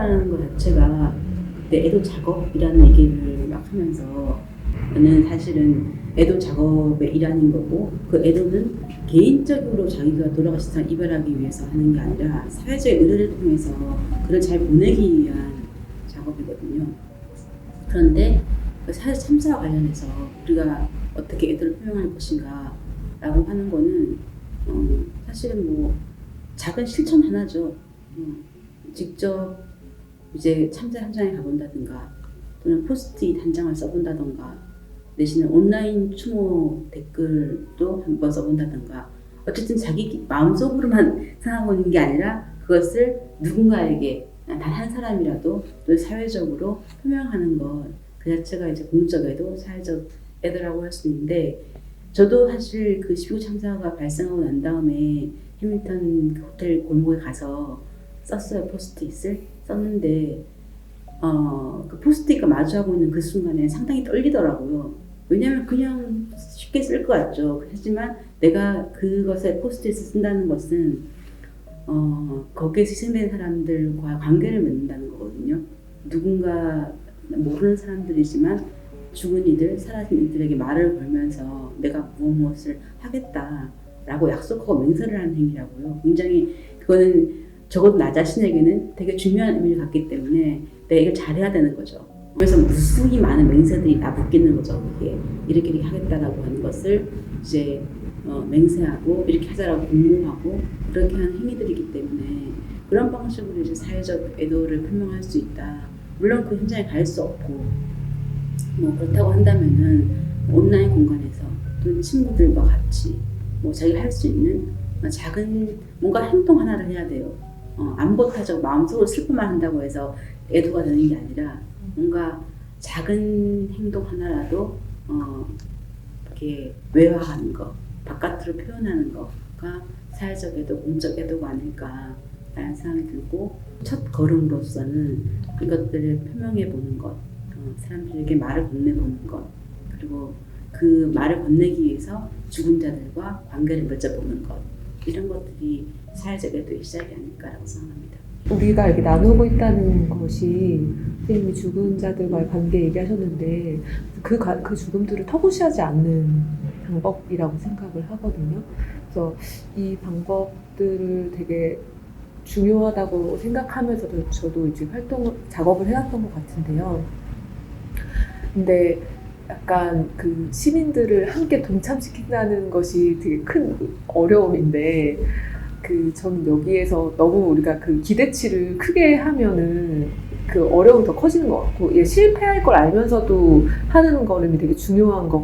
참사라는 것 자체가 그때 애도 작업이라는 얘기를 막 하면서 저는 사실은 애도 작업의 일환인 거고 그 애도는 개인적으로 자기가 돌아가신 사람 이별하기 위해서 하는 게 아니라 사회적 의뢰를 통해서 그를 잘 보내기 위한 작업이거든요. 그런데 그 사회 참사와 관련해서 우리가 어떻게 애도를 표명할 것인가 라고 하는 거는 사실은 뭐 작은 실천 하나죠. 직접 이제 참사 현장에 가본다든가 또는 포스트잇 한 장을 써본다든가 내지는 온라인 추모 댓글도 한번 써본다든가 어쨌든 자기 마음속으로만 생각하고 있는 게 아니라 그것을 누군가에게 단 한 사람이라도 또 사회적으로 표명하는 것 그 자체가 이제 공적 애도, 사회적 애도라고 할 수 있는데 저도 사실 그 12구 참사가 발생하고 난 다음에 해밀턴 그 호텔 골목에 가서 썼어요. 포스트잇을 썼는데 그 포스트잇과 마주하고 있는 그 순간에 상당히 떨리더라고요. 왜냐하면 그냥 쉽게 쓸 것 같죠. 하지만 내가 그것에 포스트잇을 쓴다는 것은 거기에 희생된 사람들과 관계를 맺는다는 거거든요. 누군가 모르는 사람들이지만 죽은 이들, 사라진 이들에게 말을 걸면서 내가 무엇을 하겠다라고 약속하고 맹세를 하는 행위라고요. 굉장히 그거는 적어도 나 자신에게는 되게 중요한 의미를 갖기 때문에 내가 이걸 잘해야 되는 거죠. 그래서 무수히 많은 맹세들이 다 묶이는 거죠. 그게 이렇게 하겠다라고 하는 것을 이제 맹세하고 이렇게 하자라고 공모하고 그렇게 하는 행위들이기 때문에 그런 방식으로 이제 사회적 애도를 표명할 수 있다. 물론 그 현장에 갈 수 없고 뭐 그렇다고 한다면은 온라인 공간에서 또는 친구들과 같이 뭐 자기가 할 수 있는 작은 뭔가 행동 하나를 해야 돼요. 안보타적 마음속으로 슬픔만 한다고 해서 애도가 되는 게 아니라 뭔가 작은 행동 하나라도 이렇게 외화하는 거, 바깥으로 표현하는 거가 사회적 애도, 공적 애도가 아닐까라는 생각이 들고 첫 걸음으로서는 이것들을 표명해 보는 것, 사람들에게 말을 건네보는 것, 그리고 그 말을 건네기 위해서 죽은 자들과 관계를 맺어보는 것, 이런 것들이 사회적 애도의 시작이 아닐까라고 생각합니다. 우리가 이렇게 나누고 있다는 것이 선생님이 죽은 자들과의 관계 얘기하셨는데 그 죽음들을 터부시하지 않는 방법이라고 생각을 하거든요. 그래서 이 방법들을 되게 중요하다고 생각하면서도 저도 이제 작업을 해왔던 것 같은데요. 근데 약간 그 시민들을 함께 동참시킨다는 것이 되게 큰 어려움인데 저는 여기에서 너무 우리가 그 기대치를 크게 하면은 그 어려움이 더 커지는 것 같고 실패할 걸 알면서도 하는 거는 되게 중요한 것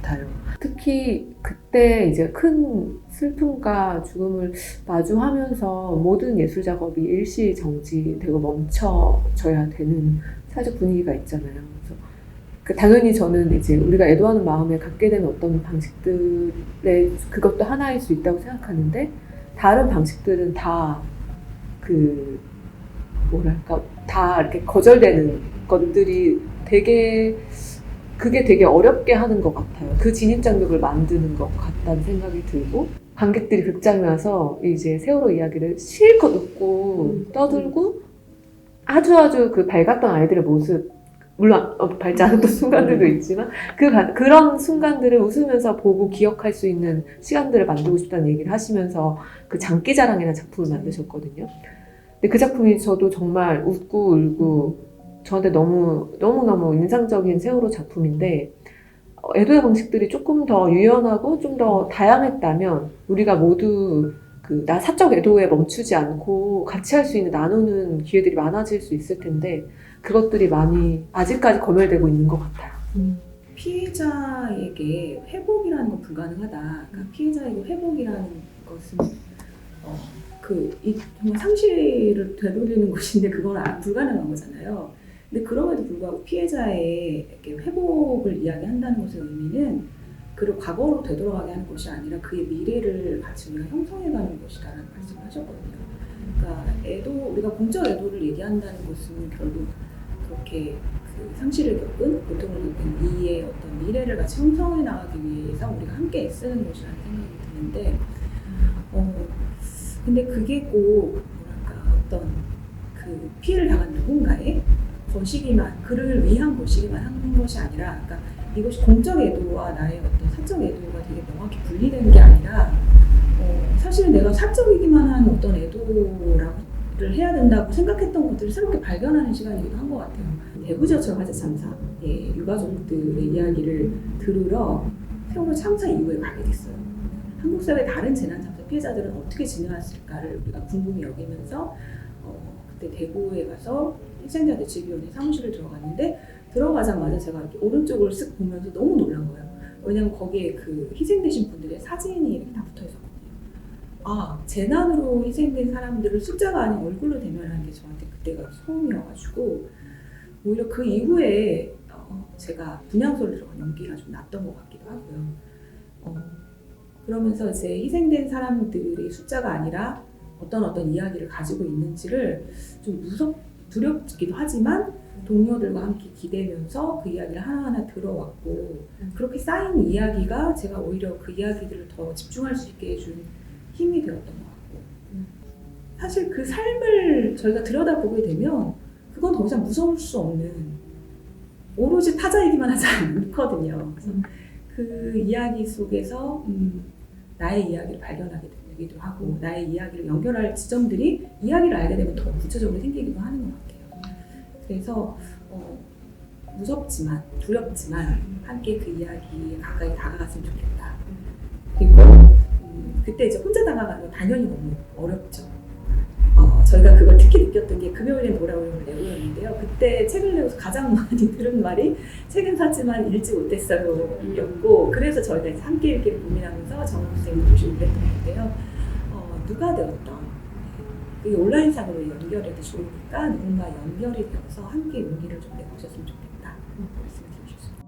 같아요. 특히 그때 이제 큰 슬픔과 죽음을 마주하면서 모든 예술 작업이 일시 정지되고 멈춰져야 되는 사회적 분위기가 있잖아요. 그래서 당연히 저는 이제 우리가 애도하는 마음에 갖게 되는 어떤 방식들의 그것도 하나일 수 있다고 생각하는데 다른 방식들은 다 다 이렇게 거절되는 것들이 그게 되게 어렵게 하는 것 같아요. 그 진입장벽을 만드는 것 같다는 생각이 들고 관객들이 극장에 와서 이제 세월호 이야기를 실컷 웃고 떠들고 아주 그 밝았던 아이들의 모습 물론 밝지 않았던 순간들도 있지만 그런 순간들을 웃으면서 보고 기억할 수 있는 시간들을 만들고 싶다는 얘기를 하시면서 그 장기자랑이라는 작품을 만드셨거든요. 근데 그 작품이 저도 정말 웃고 울고 저한테 너무너무 인상적인 세월호 작품인데 애도의 방식들이 조금 더 유연하고 좀 더 다양했다면 우리가 모두 나 사적 애도에 멈추지 않고 같이 할 수 있는 나누는 기회들이 많아질 수 있을 텐데 그것들이 많이 아직까지 검열되고 있는 것 같아요. 피해자에게 회복이라는 건 불가능하다. 그러니까 피해자에게 회복이라는 것은 정말 상실을 되돌리는 것인데 그건 불가능한 거잖아요. 근데 그럼에도 불구하고 피해자에게 회복을 이야기한다는 것의 의미는 그를 과거로 되돌아가게 하는 것이 아니라 그의 미래를 같이 우리가 형성해가는 것이다라는 말씀을 하셨거든요. 그러니까 우리가 공적 애도를 얘기한다는 것은 결국 그렇게 그 상실을 겪은, 고통을 겪은 이의 어떤 미래를 같이 형성해 나가기 위해서 우리가 함께 애쓰는 것이라는 생각이 드는데 근데 그게 꼭 어떤 그 피해를 당한 누군가의 거시기만, 그를 위한 거시기만 하는 것이 아니라, 그러니까 이것이 공적 애도와 나의 어떤 사적 애도가 되게 명확히 분리되는 게 아니라, 사실은 내가 사적이기만 한 어떤 애도를 해야 된다고 생각했던 것들을 새롭게 발견하는 시간이기도 한 것 같아요. 대구지하철 화재 참사의 유가족들의 이야기를 들으러 세월호 참사 이후에 가게 됐어요. 한국 사회 다른 재난 참사 피해자들은 어떻게 지내왔을까를 우리가 궁금히 여기면서 그때 대구에 가서 희생자들 지휘원회 사무실을 들어갔는데, 들어가자마자 제가 이렇게 오른쪽을 쓱 보면서 너무 놀란 거예요. 왜냐면 거기에 그 희생되신 분들의 사진이 이렇게 다 붙어 있었거든요. 아, 재난으로 희생된 사람들을 숫자가 아닌 얼굴로 대면하는 게 저한테 그때가 처음이어가지고, 오히려 그 이후에 제가 분향소를 들어간 용기가 좀 났던 것 같기도 하고요. 그러면서 이제 희생된 사람들의 숫자가 아니라 어떤 이야기를 가지고 있는지를 좀 두렵기도 하지만 동료들과 함께 기대면서 그 이야기를 하나하나 들어왔고, 그렇게 쌓인 이야기가 제가 오히려 그 이야기들을 더 집중할 수 있게 해준 힘이 되었던 것 같고, 사실 그 삶을 저희가 들여다보게 되면 그건 더 이상 무서울 수 없는, 오로지 타자이기만 하지 않거든요. 그래서 그 이야기 속에서 나의 이야기를 발견하게 되기도 하고, 나의 이야기를 연결할 지점들이 이야기를 알게 되면 더 구체적으로 생기기도 하는 것 같아요. 그래서 무섭지만 두렵지만 함께 그 이야기에 가까이 다가갔으면 좋겠다. 그리고 그때 이제 혼자 다가가는 건 당연히 너무 어렵죠. 저희가 그걸 특히 느꼈던 게 금요일엔 돌아오는 내용이었는데요. 그때 책을 내고서 가장 많이 들은 말이 책은 샀지만 읽지 못했어요 였고, 그래서 저희가 이제 함께 읽기를 고민하면서 정원 선생님을 모시고 그랬던 건데요. 누가 되었던 그게 온라인상으로 연결해도 좋으니까 누군가 연결이 되어서 함께 용기를 좀 내보셨으면 좋겠다 말씀을 드리셨습니다.